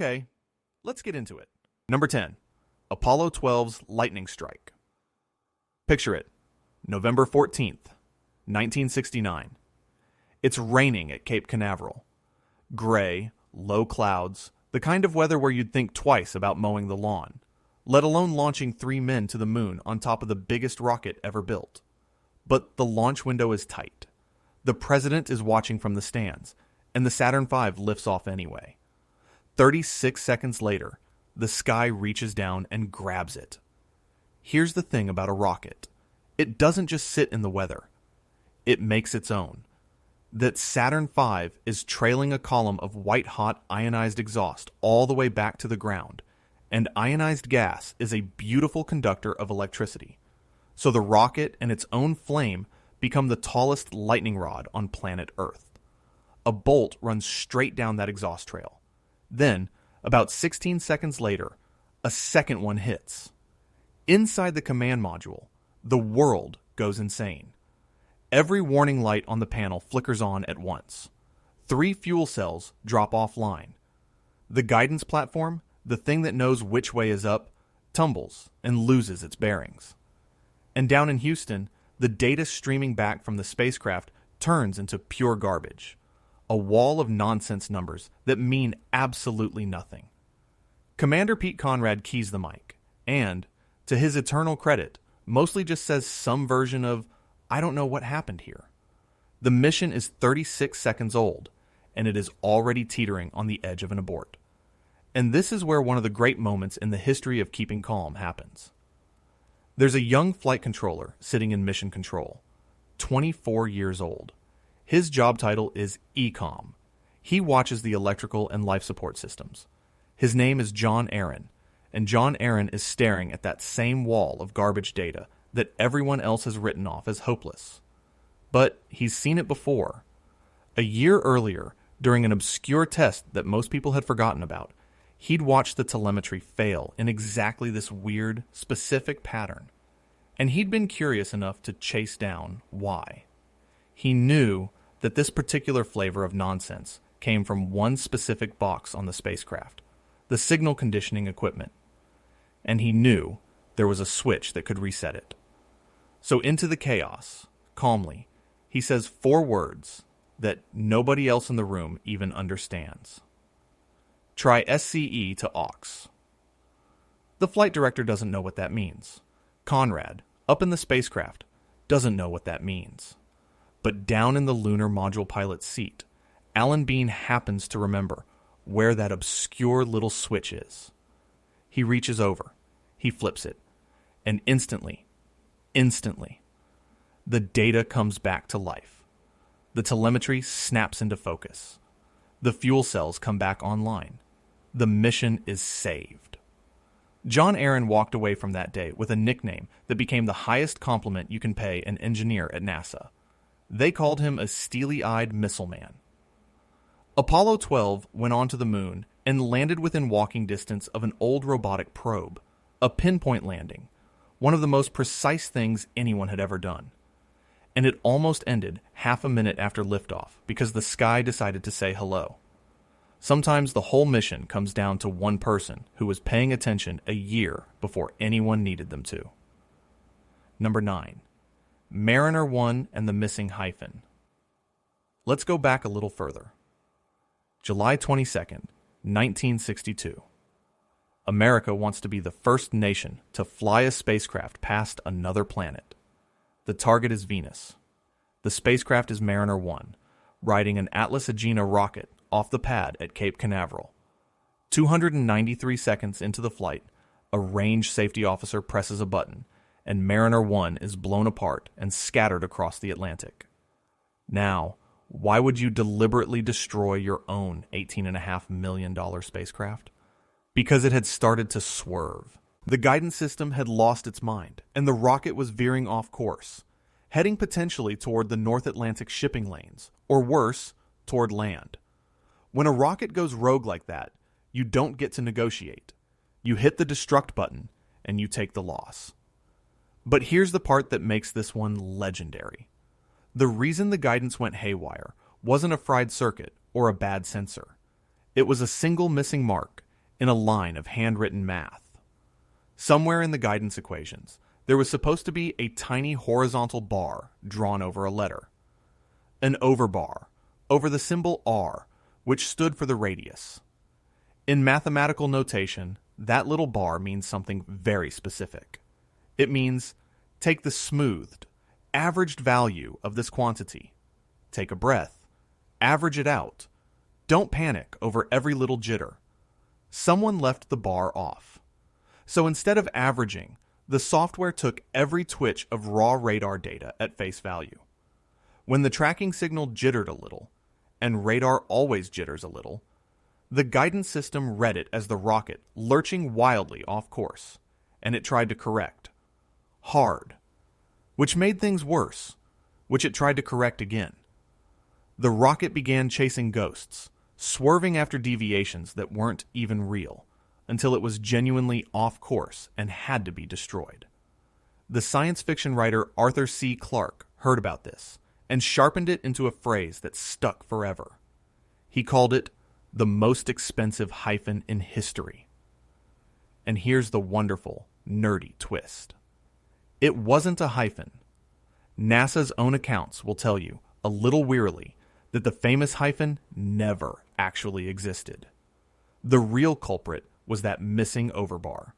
Okay, let's get into it. Number 10. Apollo 12's lightning strike. Picture it. November 14th, 1969. It's raining at Cape Canaveral. Gray, low clouds, the kind of weather where you'd think twice about mowing the lawn, let alone launching 3 men to the moon on top of the biggest rocket ever built. But the launch window is tight. The president is watching from the stands, and the Saturn V lifts off anyway. 36 seconds later, the sky reaches down and grabs it. Here's the thing about a rocket. It doesn't just sit in the weather. It makes its own. That Saturn V is trailing a column of white-hot ionized exhaust all the way back to the ground, and ionized gas is a beautiful conductor of electricity. So the rocket and its own flame become the tallest lightning rod on planet Earth. A bolt runs straight down that exhaust trail. Then, about 16 seconds later, a second one hits. Inside the command module, the world goes insane. Every warning light on the panel flickers on at once. 3 fuel cells drop offline. The guidance platform, the thing that knows which way is up, tumbles and loses its bearings. And down in Houston, the data streaming back from the spacecraft turns into pure garbage. A wall of nonsense numbers that mean absolutely nothing. Commander Pete Conrad keys the mic, and, to his eternal credit, mostly just says some version of, "I don't know what happened here." The mission is 36 seconds old, and it is already teetering on the edge of an abort. And this is where one of the great moments in the history of keeping calm happens. There's a young flight controller sitting in mission control, 24 years old. His job title is ECOM. He watches the electrical and life support systems. His name is John Aaron, and John Aaron is staring at that same wall of garbage data that everyone else has written off as hopeless. But he's seen it before. A year earlier, during an obscure test that most people had forgotten about, he'd watched the telemetry fail in exactly this weird, specific pattern. And he'd been curious enough to chase down why. He knew that this particular flavor of nonsense came from one specific box on the spacecraft, the signal conditioning equipment. And he knew there was a switch that could reset it. So into the chaos, calmly, he says 4 words that nobody else in the room even understands. Try SCE to aux. The flight director doesn't know what that means. Conrad, up in the spacecraft, doesn't know what that means. But down in the lunar module pilot's seat, Alan Bean happens to remember where that obscure little switch is. He reaches over, he flips it, and instantly, the data comes back to life. The telemetry snaps into focus. The fuel cells come back online. The mission is saved. John Aaron walked away from that day with a nickname that became the highest compliment you can pay an engineer at NASA. They called him a steely-eyed missile man. Apollo 12 went on to the moon and landed within walking distance of an old robotic probe, a pinpoint landing, one of the most precise things anyone had ever done. And it almost ended half a minute after liftoff because the sky decided to say hello. Sometimes the whole mission comes down to one person who was paying attention a year before anyone needed them to. Number 9. Mariner 1 and the missing hyphen. Let's go back a little further. July 22nd, 1962. America wants to be the first nation to fly a spacecraft past another planet. The target is Venus. The spacecraft is Mariner 1, riding an Atlas Agena rocket off the pad at Cape Canaveral. 293 seconds into the flight, a range safety officer presses a button, and Mariner 1 is blown apart and scattered across the Atlantic. Now, why would you deliberately destroy your own $18.5 million spacecraft? Because it had started to swerve. The guidance system had lost its mind, and the rocket was veering off course, heading potentially toward the North Atlantic shipping lanes, or worse, toward land. When a rocket goes rogue like that, you don't get to negotiate. You hit the destruct button, and you take the loss. But here's the part that makes this one legendary. The reason the guidance went haywire wasn't a fried circuit or a bad sensor. It was a single missing mark in a line of handwritten math. Somewhere in the guidance equations, there was supposed to be a tiny horizontal bar drawn over a letter. An overbar, over the symbol r, which stood for the radius. In mathematical notation, that little bar means something very specific. It means, take the smoothed, averaged value of this quantity. Take a breath. Average it out. Don't panic over every little jitter. Someone left the bar off. So instead of averaging, the software took every twitch of raw radar data at face value. When the tracking signal jittered a little, and radar always jitters a little, the guidance system read it as the rocket lurching wildly off course, and it tried to correct. Hard. Which made things worse, which it tried to correct again. The rocket began chasing ghosts, swerving after deviations that weren't even real, until it was genuinely off course and had to be destroyed. The science fiction writer Arthur C. Clarke heard about this and sharpened it into a phrase that stuck forever. He called it the most expensive hyphen in history. And here's the wonderful, nerdy twist. It wasn't a hyphen. NASA's own accounts will tell you, a little wearily, that the famous hyphen never actually existed. The real culprit was that missing overbar.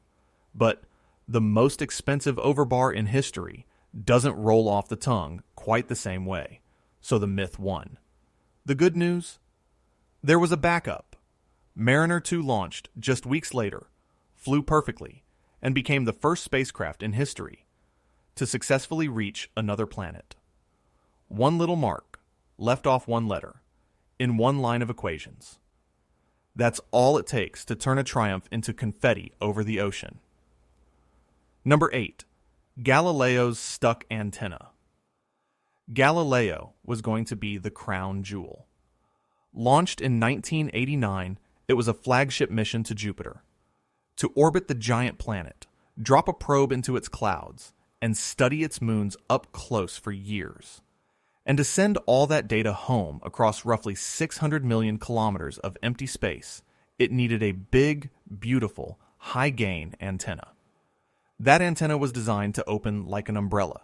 But the most expensive overbar in history doesn't roll off the tongue quite the same way, so the myth won. The good news? There was a backup. Mariner 2 launched just weeks later, flew perfectly, and became the first spacecraft in history to successfully reach another planet. One little mark, left off one letter, in one line of equations. That's all it takes to turn a triumph into confetti over the ocean. Number 8. Galileo's stuck antenna. Galileo was going to be the crown jewel. Launched in 1989, it was a flagship mission to Jupiter. To orbit the giant planet, drop a probe into its clouds, and study its moons up close for years. And to send all that data home across roughly 600 million kilometers of empty space, it needed a big, beautiful, high-gain antenna. That antenna was designed to open like an umbrella.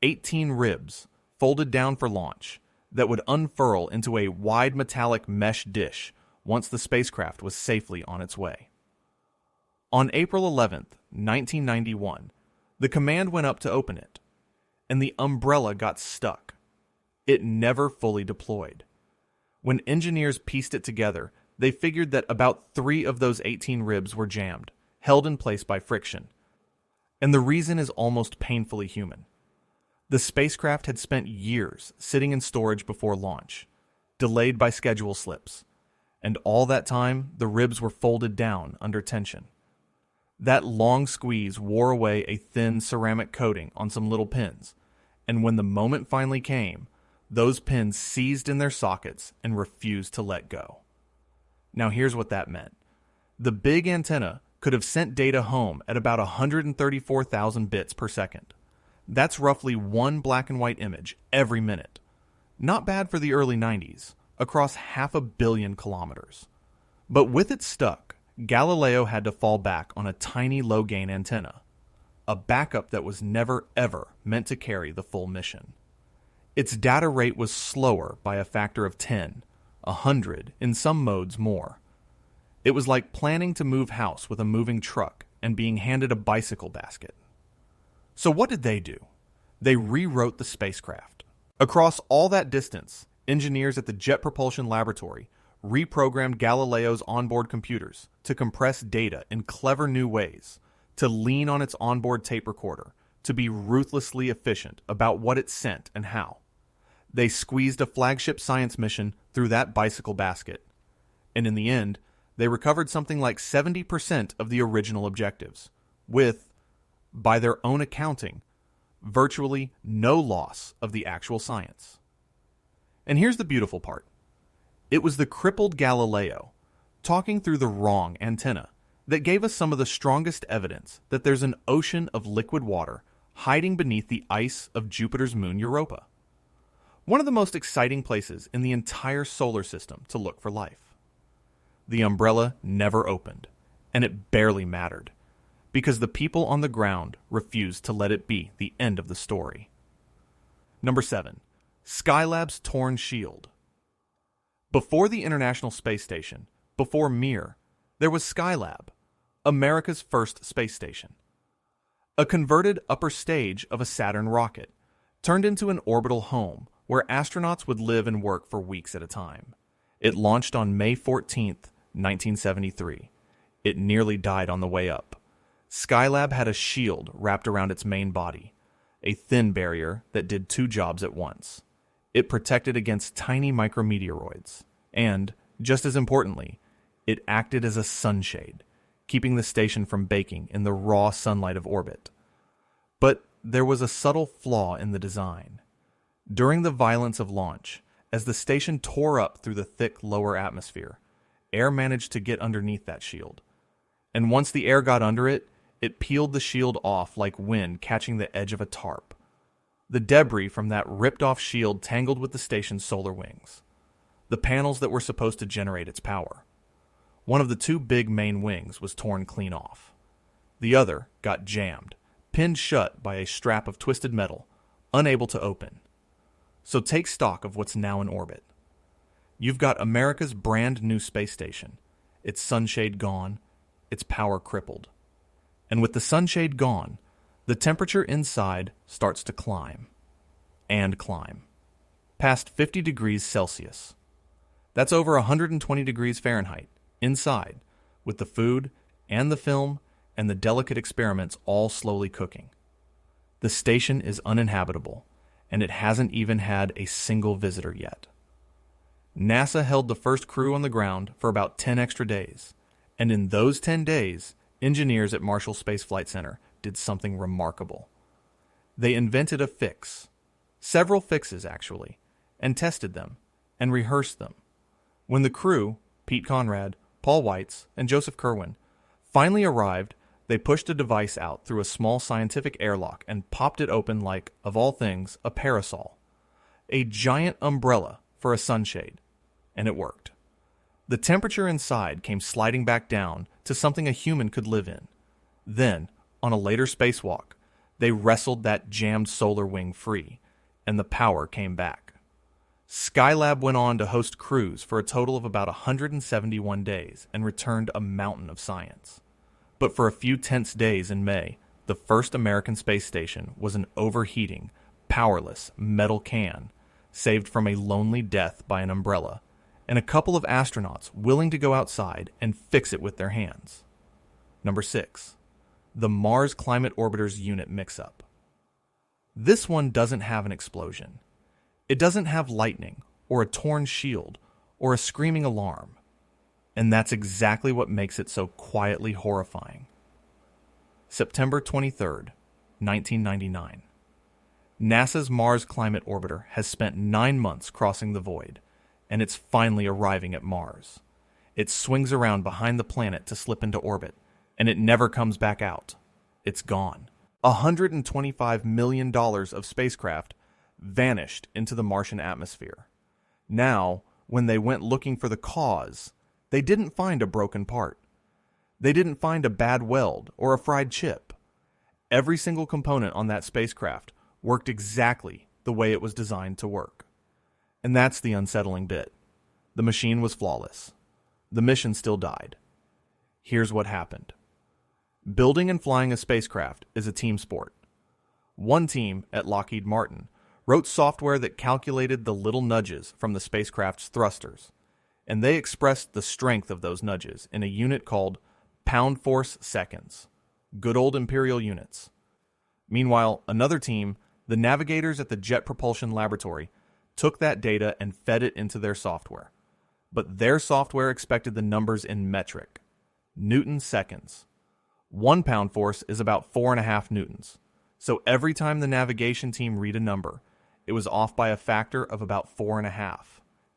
18 ribs, folded down for launch, that would unfurl into a wide metallic mesh dish once the spacecraft was safely on its way. On April 11th, 1991, the command went up to open it, and the umbrella got stuck. It never fully deployed. When engineers pieced it together, they figured that about 3 of those 18 ribs were jammed, held in place by friction. And the reason is almost painfully human. The spacecraft had spent years sitting in storage before launch, delayed by schedule slips, and all that time the ribs were folded down under tension. That long squeeze wore away a thin ceramic coating on some little pins, and when the moment finally came, those pins seized in their sockets and refused to let go. Now here's what that meant. The big antenna could have sent data home at about 134,000 bits per second. That's roughly one black and white image every minute. Not bad for the early 90s, across 500 million kilometers. But with it stuck, Galileo had to fall back on a tiny low-gain antenna, a backup that was never ever meant to carry the full mission. Its data rate was slower by a factor of 10, 100, in some modes more. It was like planning to move house with a moving truck and being handed a bicycle basket. So what did they do? They rewrote the spacecraft. Across all that distance, engineers at the Jet Propulsion Laboratory reprogrammed Galileo's onboard computers to compress data in clever new ways, to lean on its onboard tape recorder, to be ruthlessly efficient about what it sent and how. They squeezed a flagship science mission through that bicycle basket. And in the end, they recovered something like 70% of the original objectives, with, by their own accounting, virtually no loss of the actual science. And here's the beautiful part. It was the crippled Galileo, talking through the wrong antenna, that gave us some of the strongest evidence that there's an ocean of liquid water hiding beneath the ice of Jupiter's moon Europa. One of the most exciting places in the entire solar system to look for life. the umbrella never opened, and it barely mattered, because the people on the ground refused to let it be the end of the story. Number 7. Skylab's torn shield. Before the International Space Station, before Mir, there was Skylab, America's first space station. A converted upper stage of a Saturn rocket, turned into an orbital home where astronauts would live and work for weeks at a time. It launched on May 14th, 1973. It nearly died on the way up. Skylab had a shield wrapped around its main body, a thin barrier that did two jobs at once. It protected against tiny micrometeoroids, and, just as importantly, it acted as a sunshade, keeping the station from baking in the raw sunlight of orbit. But there was a subtle flaw in the design. During the violence of launch, as the station tore up through the thick lower atmosphere, air managed to get underneath that shield. And once the air got under it, it peeled the shield off like wind catching the edge of a tarp. The debris from that ripped-off shield tangled with the station's solar wings, the panels that were supposed to generate its power. One of the two big main wings was torn clean off. The other got jammed, pinned shut by a strap of twisted metal, unable to open. So take stock of what's now in orbit. You've got America's brand new space station, its sunshade gone, its power crippled. And with the sunshade gone, the temperature inside starts to climb. And climb. Past 50 degrees Celsius. That's over 120 degrees Fahrenheit, inside, with the food and the film and the delicate experiments all slowly cooking. The station is uninhabitable, and it hasn't even had a single visitor yet. NASA held the first crew on the ground for about 10 extra days, and in those 10 days, engineers at Marshall Space Flight Center did something remarkable. They invented a fix, several fixes actually, and tested them, and rehearsed them. When the crew, Pete Conrad, Paul Weitz, and Joseph Kerwin, finally arrived, they pushed a device out through a small scientific airlock and popped it open like, of all things, a parasol. A giant umbrella for a sunshade. And it worked. The temperature inside came sliding back down to something a human could live in. Then, on a later spacewalk, they wrestled that jammed solar wing free, and the power came back. Skylab went on to host crews for a total of about 171 days and returned a mountain of science. But for a few tense days in May, the first American space station was an overheating, powerless metal can, saved from a lonely death by an umbrella, and a couple of astronauts willing to go outside and fix it with their hands. Number 6. The Mars Climate Orbiter's Unit mix-up. This one doesn't have an explosion. It doesn't have lightning, or a torn shield, or a screaming alarm. And that's exactly what makes it so quietly horrifying. September 23rd, 1999. NASA's Mars Climate Orbiter has spent 9 months crossing the void, and it's finally arriving at Mars. It swings around behind the planet to slip into orbit, and it never comes back out. It's gone. $125 million of spacecraft vanished into the Martian atmosphere. Now, when they went looking for the cause, they didn't find a broken part. They didn't find a bad weld or a fried chip. Every single component on that spacecraft worked exactly the way it was designed to work. And that's the unsettling bit. The machine was flawless. The mission still died. Here's what happened. Building and flying a spacecraft is a team sport. One team at Lockheed Martin wrote software that calculated the little nudges from the spacecraft's thrusters, and they expressed the strength of those nudges in a unit called pound force seconds. Good old imperial units. Meanwhile, another team, the navigators at the Jet Propulsion Laboratory, took that data and fed it into their software. But their software expected the numbers in metric. Newton seconds. 1 pound force is about 4.5 newtons. So every time the navigation team read a number, it was off by a factor of about 4.5.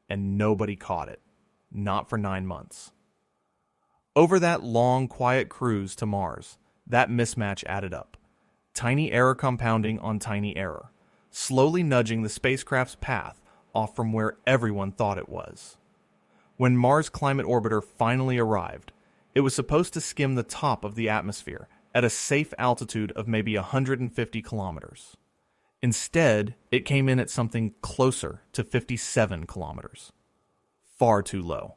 And nobody caught it. Not for 9 months. Over that long, quiet cruise to Mars, that mismatch added up. Tiny error compounding on tiny error, slowly nudging the spacecraft's path off from where everyone thought it was. When Mars Climate Orbiter finally arrived, it was supposed to skim the top of the atmosphere at a safe altitude of maybe 150 kilometers. Instead, it came in at something closer to 57 kilometers. Far too low.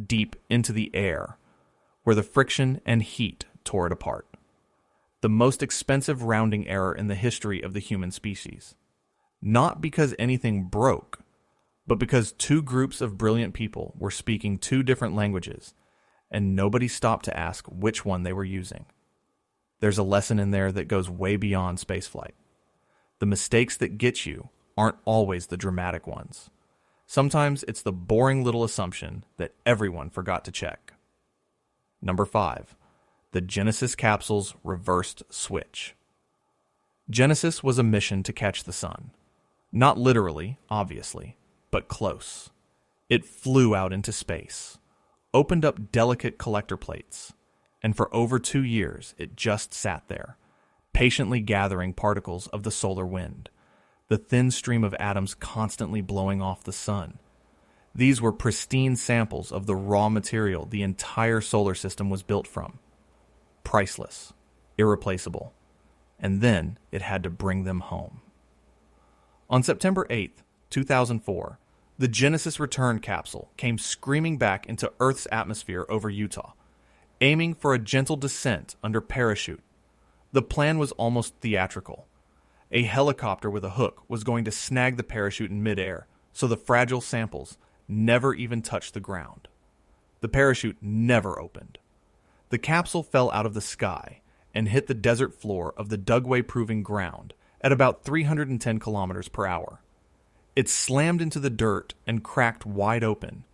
Deep into the air, where the friction and heat tore it apart. The most expensive rounding error in the history of the human species. Not because anything broke, but because two groups of brilliant people were speaking two different languages, and nobody stopped to ask which one they were using. There's a lesson in there that goes way beyond spaceflight. The mistakes that get you aren't always the dramatic ones. Sometimes it's the boring little assumption that everyone forgot to check. Number 5. The Genesis capsule's reversed switch. Genesis was a mission to catch the sun. Not literally, obviously, but close. It flew out into space, opened up delicate collector plates, and for over 2 years it just sat there, patiently gathering particles of the solar wind, the thin stream of atoms constantly blowing off the sun. These were pristine samples of the raw material the entire solar system was built from. Priceless, irreplaceable, and then it had to bring them home. On September 8th, 2004, the Genesis return capsule came screaming back into Earth's atmosphere over Utah, aiming for a gentle descent under parachute. The plan was almost theatrical. A helicopter with a hook was going to snag the parachute in midair, so the fragile samples never even touched the ground. The parachute never opened. The capsule fell out of the sky and hit the desert floor of the dugway-proving ground at about 310 kilometers per hour. It slammed into the dirt and cracked wide open,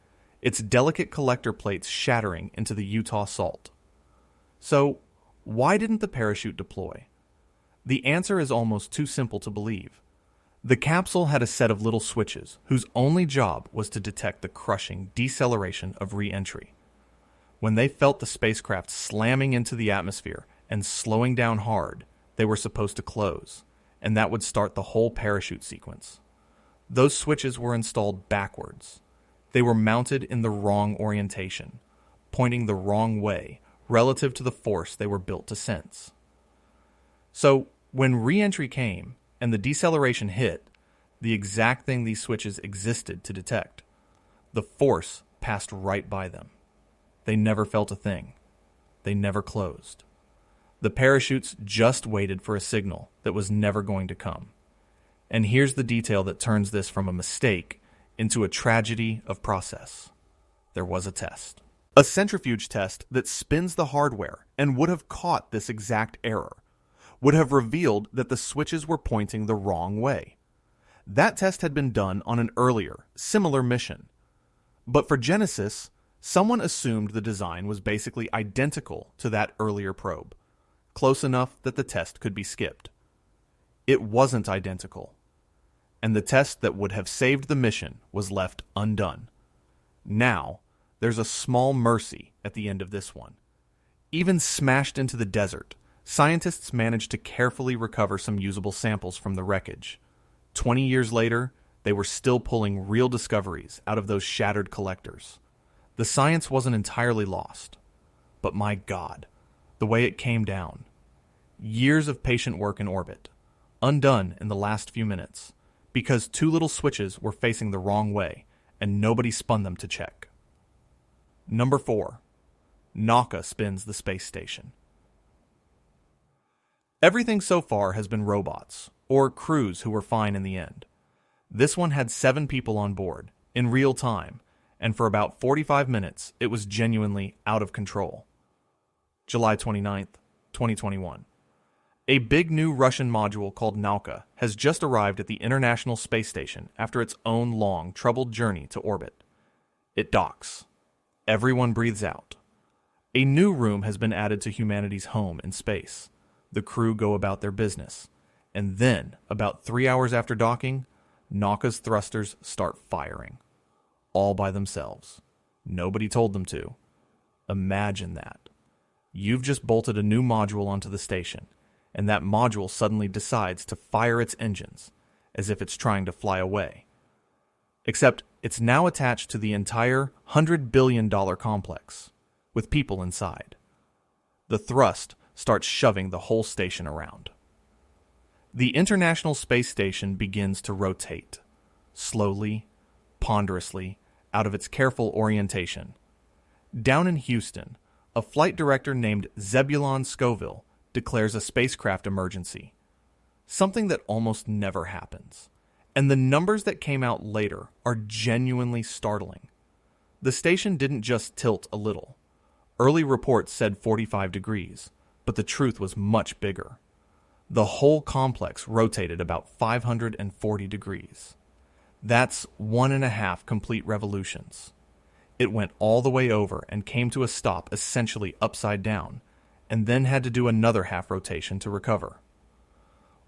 its delicate collector plates shattering into the Utah salt. So, why didn't the parachute deploy? The answer is almost too simple to believe. The capsule had a set of little switches whose only job was to detect the crushing deceleration of re-entry. When they felt the spacecraft slamming into the atmosphere and slowing down hard, they were supposed to close, and that would start the whole parachute sequence. Those switches were installed backwards. They were mounted in the wrong orientation, pointing the wrong way relative to the force they were built to sense. So, when re-entry came and the deceleration hit, the exact thing these switches existed to detect, the force passed right by them. They never felt a thing. They never closed. The parachutes just waited for a signal that was never going to come. And here's the detail that turns this from a mistake into a tragedy of process. There was a test. A centrifuge test that spins the hardware and would have caught this exact error, would have revealed that the switches were pointing the wrong way. That test had been done on an earlier, similar mission. But for Genesis, someone assumed the design was basically identical to that earlier probe, close enough that the test could be skipped. It wasn't identical, and the test that would have saved the mission was left undone. Now, there's a small mercy at the end of this one. Even smashed into the desert, scientists managed to carefully recover some usable samples from the wreckage. 20 years later, they were still pulling real discoveries out of those shattered collectors. The science wasn't entirely lost. But my God, the way it came down. Years of patient work in orbit, undone in the last few minutes, because two little switches were facing the wrong way, and nobody spun them to check. Number 4. Nauka spins the space station. Everything so far has been robots, or crews who were fine in the end. This one had 7 people on board, in real time, and for about 45 minutes it was genuinely out of control. July 29th, 2021. A big new Russian module called Nauka has just arrived at the International Space Station after its own long, troubled journey to orbit. It docks. Everyone breathes out. A new room has been added to humanity's home in space. The crew go about their business. And then, about 3 hours after docking, Nauka's thrusters start firing. All by themselves. Nobody told them to. Imagine that. You've just bolted a new module onto the station, and that module suddenly decides to fire its engines, as if it's trying to fly away. Except it's now attached to the entire $100 billion complex, with people inside. The thrust starts shoving the whole station around. The International Space Station begins to rotate, slowly, ponderously, out of its careful orientation. Down in Houston, a flight director named Zebulon Scoville declares a spacecraft emergency, something that almost never happens. And the numbers that came out later are genuinely startling. The station didn't just tilt a little. Early reports said 45 degrees, but the truth was much bigger. The whole complex rotated about 540 degrees. That's 1.5 complete revolutions. It went all the way over and came to a stop essentially upside down, and then had to do another half rotation to recover.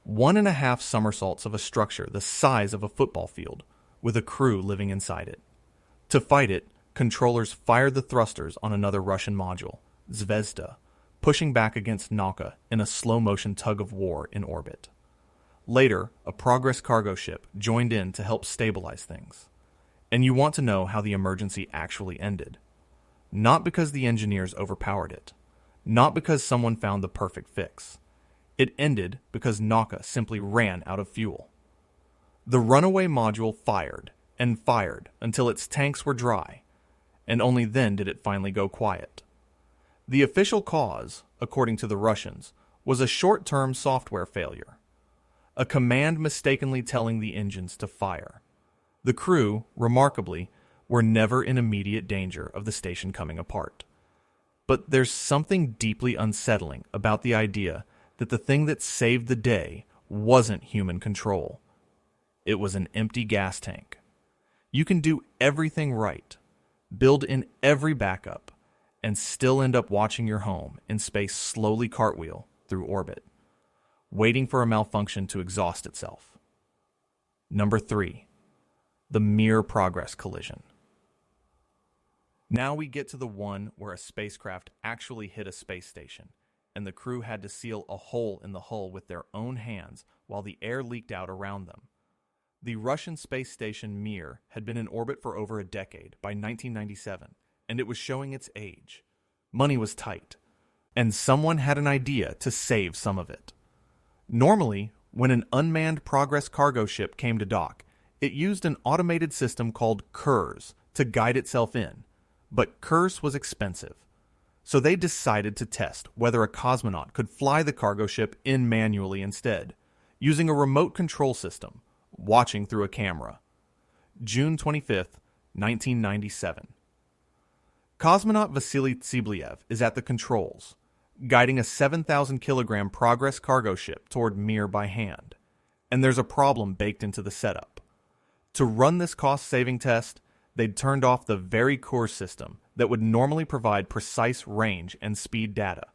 1.5 somersaults of a structure the size of a football field, with a crew living inside it. To fight it, controllers fired the thrusters on another Russian module, Zvezda, pushing back against Nauka in a slow-motion tug-of-war in orbit. Later, a Progress cargo ship joined in to help stabilize things. And you want to know how the emergency actually ended. Not because the engineers overpowered it. Not because someone found the perfect fix. It ended because Nauka simply ran out of fuel. The runaway module fired and fired until its tanks were dry, and only then did it finally go quiet. The official cause, according to the Russians, was a short-term software failure. A command mistakenly telling the engines to fire. The crew, remarkably, were never in immediate danger of the station coming apart. But there's something deeply unsettling about the idea that the thing that saved the day wasn't human control. It was an empty gas tank. You can do everything right, build in every backup, and still end up watching your home in space slowly cartwheel through orbit, waiting for a malfunction to exhaust itself. Number 3. The Mir Progress collision. Now we get to the one where a spacecraft actually hit a space station, and the crew had to seal a hole in the hull with their own hands while the air leaked out around them. The Russian space station Mir had been in orbit for over a decade by 1997, and it was showing its age. Money was tight, and someone had an idea to save some of it. Normally, when an unmanned Progress cargo ship came to dock, it used an automated system called KURS to guide itself in, but KURS was expensive. So they decided to test whether a cosmonaut could fly the cargo ship in manually instead, using a remote control system, watching through a camera. June 25th, 1997. Cosmonaut Vasily Tsibliev is at the controls, guiding a 7,000-kilogram Progress cargo ship toward Mir by hand. And there's a problem baked into the setup. To run this cost-saving test, they'd turned off the very core system that would normally provide precise range and speed data.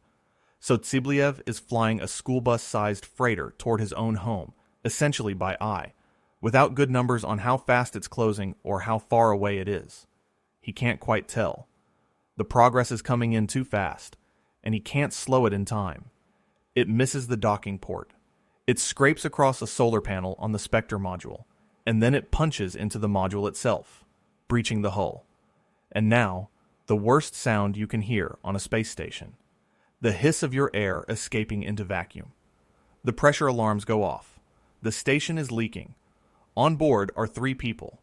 So Tsibliev is flying a school bus-sized freighter toward his own home, essentially by eye, without good numbers on how fast it's closing or how far away it is. He can't quite tell. The Progress is coming in too fast, and he can't slow it in time. It misses the docking port. It scrapes across a solar panel on the Spectre module, and then it punches into the module itself, breaching the hull. And now, the worst sound you can hear on a space station. The hiss of your air escaping into vacuum. The pressure alarms go off. The station is leaking. On board are 3 people: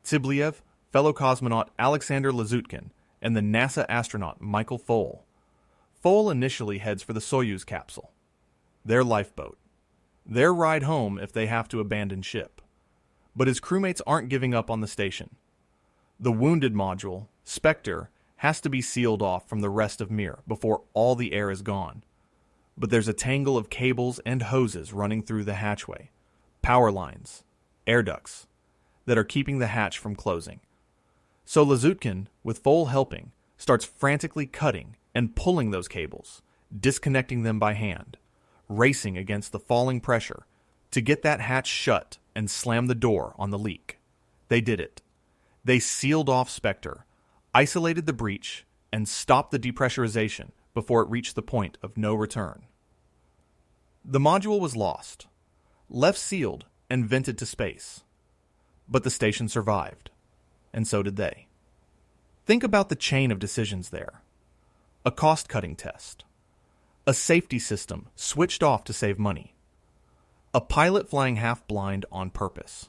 Tsibliev, fellow cosmonaut Alexander Lazutkin, and the NASA astronaut Michael Foale. Foale initially heads for the Soyuz capsule, their lifeboat, their ride home if they have to abandon ship. But his crewmates aren't giving up on the station. The wounded module, Spectre, has to be sealed off from the rest of Mir before all the air is gone. But there's a tangle of cables and hoses running through the hatchway, power lines, air ducts, that are keeping the hatch from closing. So Lazutkin, with Foale helping, starts frantically cutting and pulling those cables, disconnecting them by hand, racing against the falling pressure to get that hatch shut and slam the door on the leak. They did it. They sealed off Spectre, isolated the breach, and stopped the depressurization before it reached the point of no return. The module was lost, left sealed, and vented to space. But the station survived, and so did they. Think about the chain of decisions there. A cost-cutting test. A safety system switched off to save money. A pilot flying half-blind on purpose.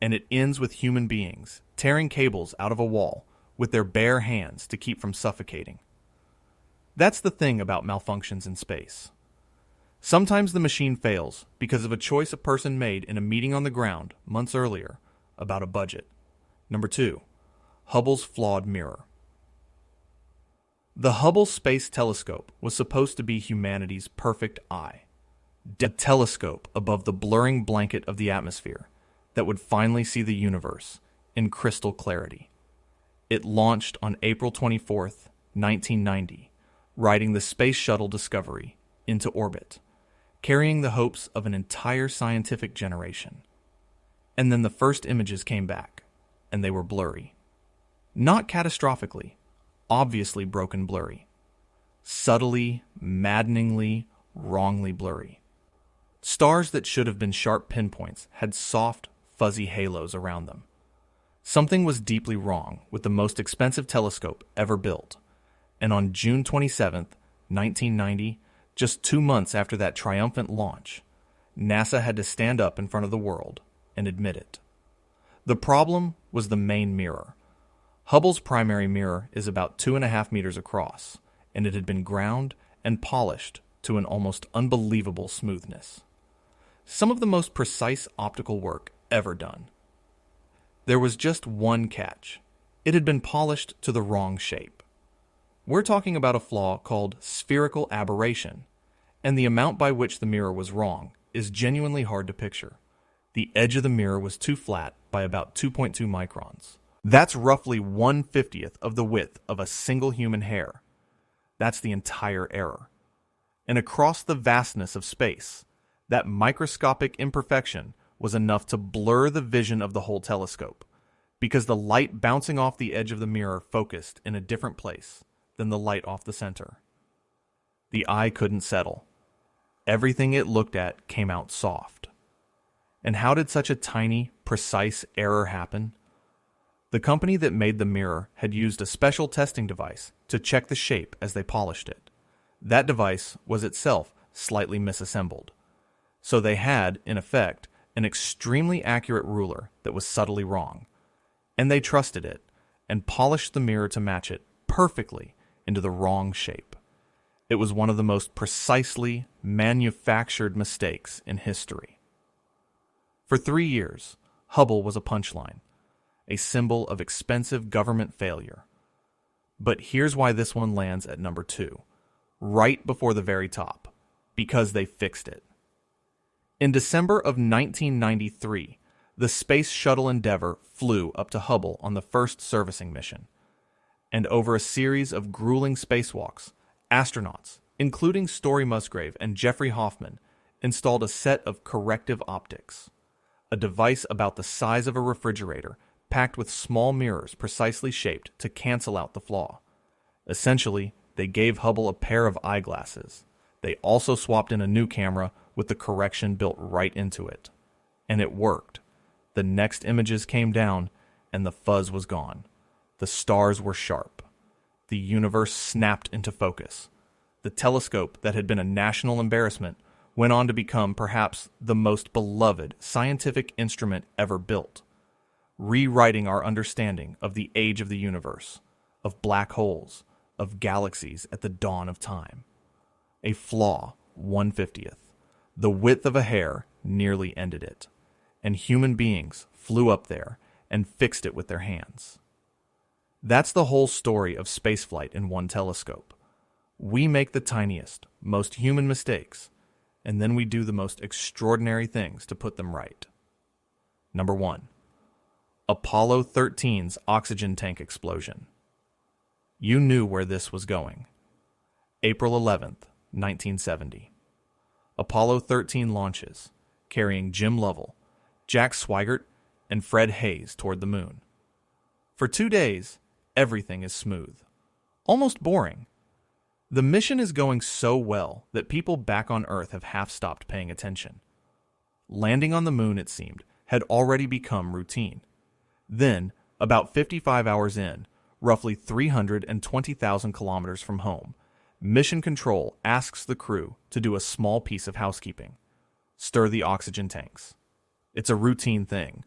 And it ends with human beings tearing cables out of a wall with their bare hands to keep from suffocating. That's the thing about malfunctions in space. Sometimes the machine fails because of a choice a person made in a meeting on the ground months earlier about a budget. Number 2, Hubble's flawed mirror. The Hubble Space Telescope was supposed to be humanity's perfect eye. A telescope above the blurring blanket of the atmosphere that would finally see the universe in crystal clarity. It launched on April 24th, 1990, riding the Space Shuttle Discovery into orbit, carrying the hopes of an entire scientific generation. And then the first images came back, and they were blurry. Not catastrophically, obviously broken blurry. Subtly, maddeningly, wrongly blurry. Stars that should have been sharp pinpoints had soft, fuzzy halos around them. Something was deeply wrong with the most expensive telescope ever built, and on June 27, 1990, just 2 months after that triumphant launch, NASA had to stand up in front of the world and admit it. The problem was the main mirror. Hubble's primary mirror is about 2.5 meters across, and it had been ground and polished to an almost unbelievable smoothness. Some of the most precise optical work ever done. There was just one catch. It had been polished to the wrong shape. We're talking about a flaw called spherical aberration, and the amount by which the mirror was wrong is genuinely hard to picture. The edge of the mirror was too flat by about 2.2 microns. That's roughly 1/50th of the width of a single human hair. That's the entire error. And across the vastness of space, that microscopic imperfection was enough to blur the vision of the whole telescope, because the light bouncing off the edge of the mirror focused in a different place than the light off the center. The eye couldn't settle. Everything it looked at came out soft. And how did such a tiny, precise error happen? The company that made the mirror had used a special testing device to check the shape as they polished it. That device was itself slightly misassembled. So they had, in effect, an extremely accurate ruler that was subtly wrong. And they trusted it and polished the mirror to match it perfectly into the wrong shape. It was one of the most precisely manufactured mistakes in history. For 3 years, Hubble was a punchline, a symbol of expensive government failure. But here's why this one lands at number 2, right before the very top, because they fixed it. In December of 1993, the Space Shuttle Endeavour flew up to Hubble on the first servicing mission. And over a series of grueling spacewalks, astronauts, including Story Musgrave and Jeffrey Hoffman, installed a set of corrective optics, a device about the size of a refrigerator packed with small mirrors precisely shaped to cancel out the flaw. Essentially, they gave Hubble a pair of eyeglasses. They also swapped in a new camera with the correction built right into it. And it worked. The next images came down, and the fuzz was gone. The stars were sharp. The universe snapped into focus. The telescope that had been a national embarrassment went on to become perhaps the most beloved scientific instrument ever built, rewriting our understanding of the age of the universe, of black holes, of galaxies at the dawn of time. A flaw, 1/50th. The width of a hair nearly ended it, and human beings flew up there and fixed it with their hands. That's the whole story of spaceflight in one telescope. We make the tiniest, most human mistakes, and then we do the most extraordinary things to put them right. Number 1. Apollo 13's oxygen tank explosion. You knew where this was going. April 11th, 1970. Apollo 13 launches, carrying Jim Lovell, Jack Swigert, and Fred Hayes toward the moon. For 2 days, everything is smooth. Almost boring. The mission is going so well that people back on Earth have half stopped paying attention. Landing on the moon, it seemed, had already become routine. Then, about 55 hours in, roughly 320,000 kilometers from home, Mission Control asks the crew to do a small piece of housekeeping: stir the oxygen tanks. It's a routine thing.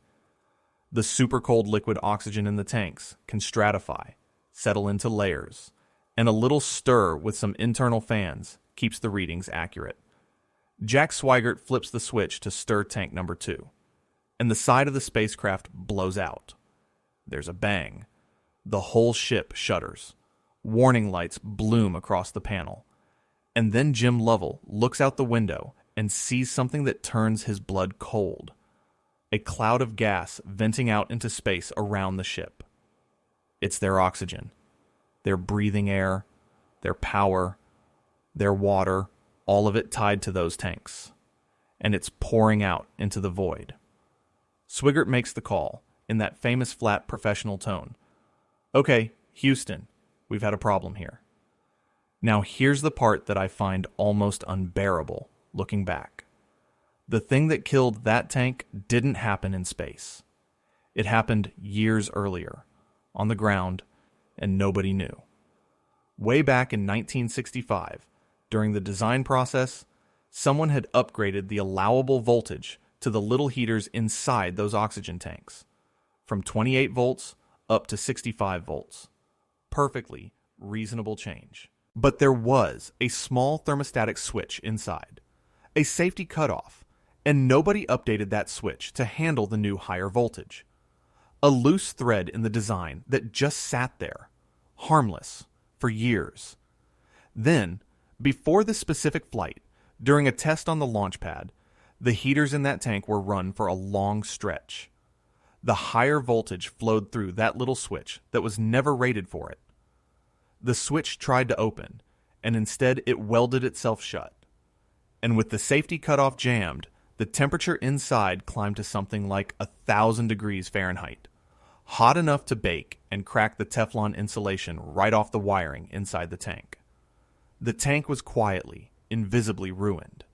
The super cold liquid oxygen in the tanks can stratify, settle into layers, and a little stir with some internal fans keeps the readings accurate. Jack Swigert flips the switch to stir tank number 2, and the side of the spacecraft blows out. There's a bang. The whole ship shudders. Warning lights bloom across the panel. And then Jim Lovell looks out the window and sees something that turns his blood cold. A cloud of gas venting out into space around the ship. It's their oxygen, their breathing air, their power, their water, all of it tied to those tanks. And it's pouring out into the void. Swigert makes the call, in that famous flat professional tone. Okay, Houston, we've had a problem here. Now here's the part that I find almost unbearable, looking back. The thing that killed that tank didn't happen in space. It happened years earlier, on the ground, and nobody knew. Way back in 1965, during the design process, someone had upgraded the allowable voltage to the little heaters inside those oxygen tanks, from 28 volts up to 65 volts. Perfectly reasonable change. But there was a small thermostatic switch inside, a safety cutoff, and nobody updated that switch to handle the new higher voltage. A loose thread in the design that just sat there, harmless, for years. Then, before this specific flight, during a test on the launch pad, the heaters in that tank were run for a long stretch. The higher voltage flowed through that little switch that was never rated for it. The switch tried to open, and instead it welded itself shut. And with the safety cutoff jammed, the temperature inside climbed to something like 1,000 degrees Fahrenheit, hot enough to bake and crack the Teflon insulation right off the wiring inside the tank. The tank was quietly, invisibly ruined.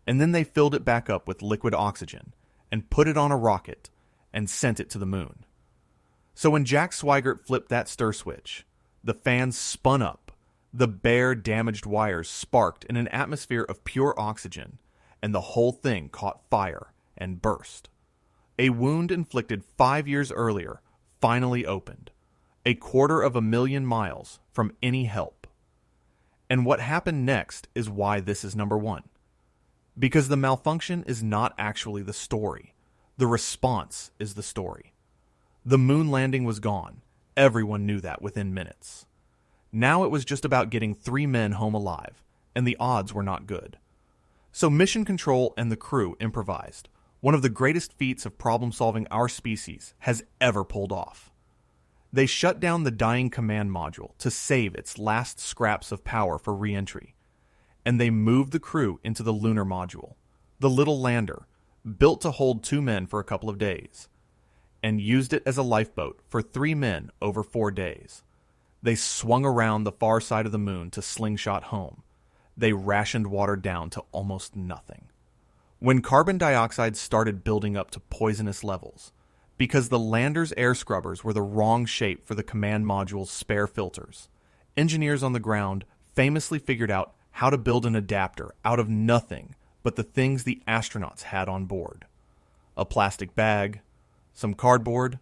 And then they filled it back up with liquid oxygen and put it on a rocket and sent it to the moon. So when Jack Swigert flipped that stir switch, the fans spun up, the bare, damaged wires sparked in an atmosphere of pure oxygen, and the whole thing caught fire and burst. A wound inflicted 5 years earlier finally opened, 250,000 miles from any help. And what happened next is why this is number 1. Because the malfunction is not actually the story. The response is the story. The moon landing was gone. Everyone knew that within minutes. Now it was just about getting 3 men home alive, and the odds were not good. So Mission Control and the crew improvised, one of the greatest feats of problem-solving our species has ever pulled off. They shut down the dying command module to save its last scraps of power for re-entry, and they moved the crew into the lunar module, the little lander, built to hold 2 men for a couple of days, and used it as a lifeboat for 3 men over 4 days. They swung around the far side of the moon to slingshot home. They rationed water down to almost nothing. When carbon dioxide started building up to poisonous levels, because the lander's air scrubbers were the wrong shape for the command module's spare filters, engineers on the ground famously figured out how to build an adapter out of nothing but the things the astronauts had on board. A plastic bag, some cardboard,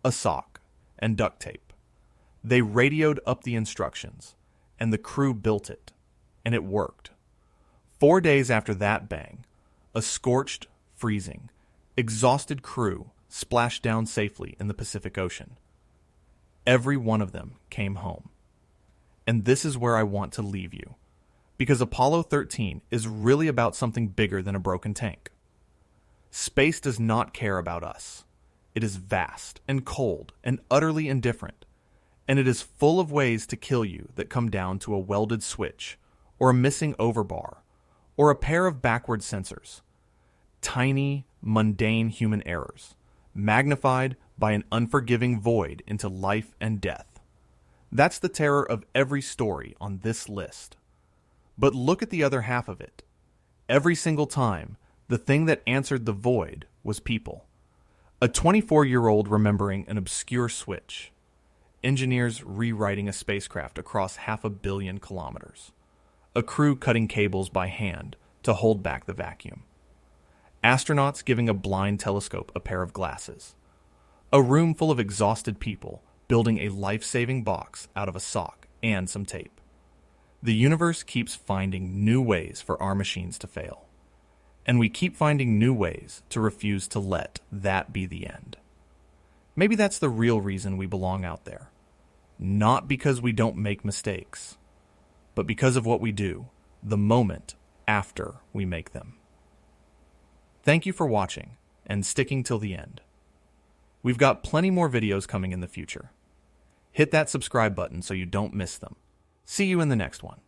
a sock, and duct tape. They radioed up the instructions, and the crew built it, and it worked. 4 days after that bang, a scorched, freezing, exhausted crew splashed down safely in the Pacific Ocean. Every one of them came home. And this is where I want to leave you, because Apollo 13 is really about something bigger than a broken tank. Space does not care about us. It is vast and cold and utterly indifferent, and it is full of ways to kill you that come down to a welded switch, or a missing overbar, or a pair of backward sensors. Tiny, mundane human errors, magnified by an unforgiving void into life and death. That's the terror of every story on this list. But look at the other half of it. Every single time, the thing that answered the void was people. A 24-year-old remembering an obscure switch. Engineers rewriting a spacecraft across 500 million kilometers. A crew cutting cables by hand to hold back the vacuum. Astronauts giving a blind telescope a pair of glasses. A room full of exhausted people building a life-saving box out of a sock and some tape. The universe keeps finding new ways for our machines to fail. And we keep finding new ways to refuse to let that be the end. Maybe that's the real reason we belong out there. Not because we don't make mistakes, but because of what we do the moment after we make them. Thank you for watching and sticking till the end. We've got plenty more videos coming in the future. Hit that subscribe button so you don't miss them. See you in the next one.